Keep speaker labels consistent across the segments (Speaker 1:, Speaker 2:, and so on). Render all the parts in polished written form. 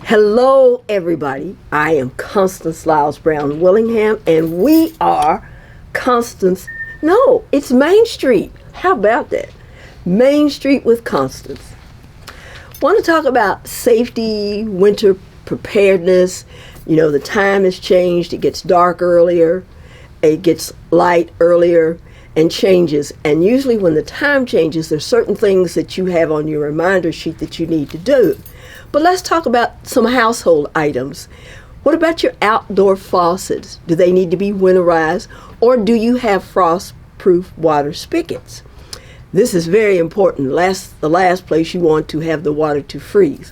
Speaker 1: Hello, everybody. I am Constance Lyles Brown Willingham, and we are Constance. No, it's Main Street. How about that? Main Street with Constance. Want to talk about safety, winter preparedness. You know, the time has changed. It gets dark earlier, it gets light earlier, and changes. And usually, when the time changes, there's certain things that you have on your reminder sheet that you need to do. But let's talk about some household items. What about your outdoor faucets? Do they need to be winterized, or do you have frost-proof water spigots? This is very important. The last place you want to have the water to freeze.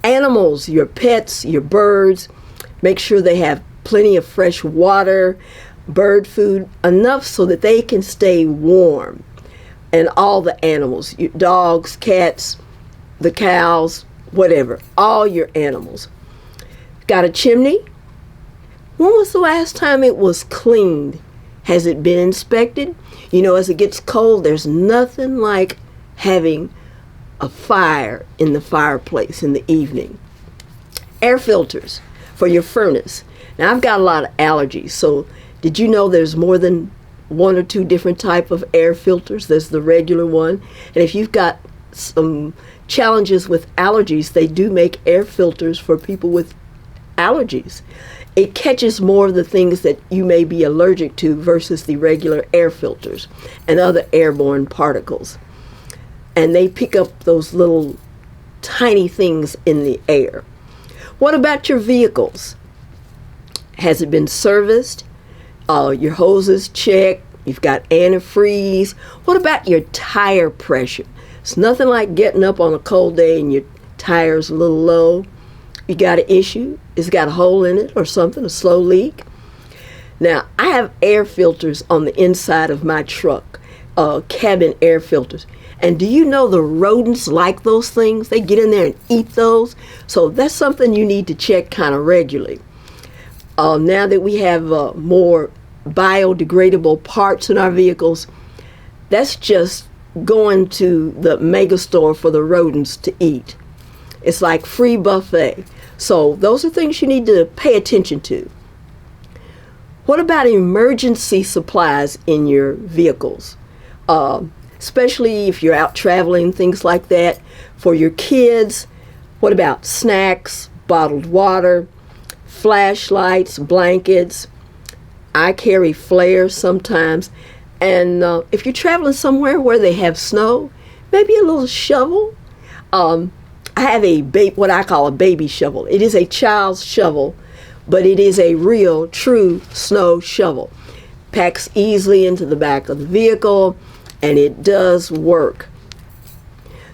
Speaker 1: Animals, your pets, your birds, make sure they have plenty of fresh water, bird food, enough so that they can stay warm. And all the animals, your dogs, cats, the cows, whatever, all your animals. Got a chimney? When was the last time it was cleaned? Has it been inspected? You know, as it gets cold, there's nothing like having a fire in the fireplace in the evening. Air filters for your furnace. Now, I've got a lot of allergies, so did you know there's more than one or two different type of air filters? There's the regular one, and if you've got some challenges with allergies, they do make air filters for people with allergies. It catches more of the things that you may be allergic to versus the regular air filters and other airborne particles. And they pick up those little tiny things in the air. What about your vehicles? Has it been serviced? Your hoses checked? You've got antifreeze? What about your tire pressure? It's nothing like getting up on a cold day and your tire's a little low. You got an issue? It's got a hole in it or something, a slow leak. Now, I have air filters on the inside of my truck, cabin air filters. And do you know the rodents like those things? They get in there and eat those. So that's something you need to check kind of regularly. Now that we have more biodegradable parts in our vehicles, that's just going to the mega store for the rodents to eat. It's like free buffet. So those are things you need to pay attention to. What about emergency supplies in your vehicles? Especially if you're out traveling, things like that. For your kids, what about snacks, bottled water, flashlights, blankets? I carry flares sometimes. And if you're traveling somewhere where they have snow, maybe a little shovel. I have what I call a baby shovel. It is a child's shovel, but it is a real, true snow shovel. Packs easily into the back of the vehicle, and it does work.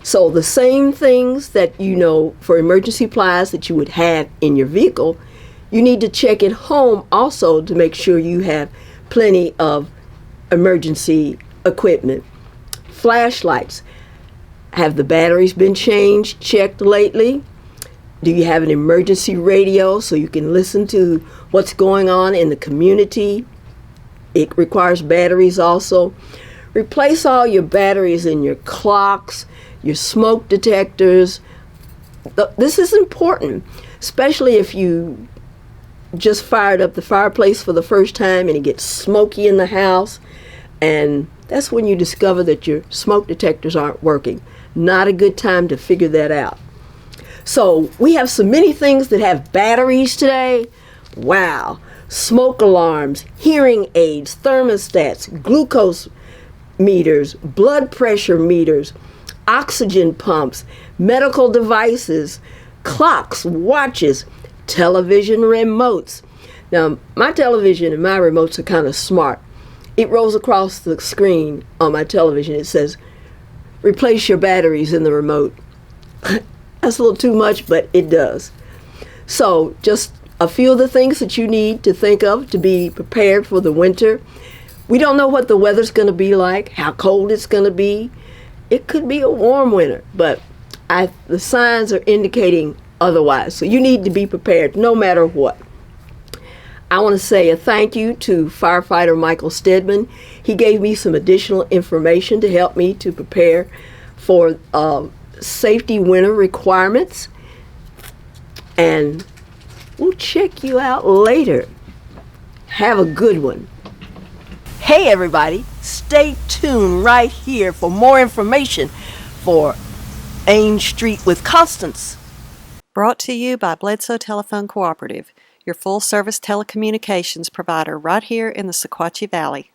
Speaker 1: So the same things that you know for emergency supplies that you would have in your vehicle, you need to check at home also to make sure you have plenty of emergency equipment. Flashlights. Have the batteries been checked lately? Do you have an emergency radio so you can listen to what's going on in the community? It requires batteries also. Replace all your batteries in your clocks, your smoke detectors. This is important, especially if you just fired up the fireplace for the first time and it gets smoky in the house. And that's when you discover that your smoke detectors aren't working. Not a good time to figure that out. So we have so many things that have batteries today. Wow. Smoke alarms, hearing aids, thermostats, glucose meters, blood pressure meters, oxygen pumps, medical devices, clocks, watches, television remotes. Now, my television and my remotes are kind of smart. It rolls across the screen on my television. It says, replace your batteries in the remote. That's a little too much, but it does. So just a few of the things that you need to think of to be prepared for the winter. We don't know what the weather's going to be like, how cold it's going to be. It could be a warm winter, but the signs are indicating otherwise. So you need to be prepared no matter what. I want to say a thank you to firefighter Michael Stedman. He gave me some additional information to help me to prepare for safety winter requirements. and we'll check you out later. Have a good one. Hey everybody, stay tuned right here for more information for Main Street with Constance.
Speaker 2: Brought to you by Bledsoe Telephone Cooperative, your full-service telecommunications provider right here in the Sequatchie Valley.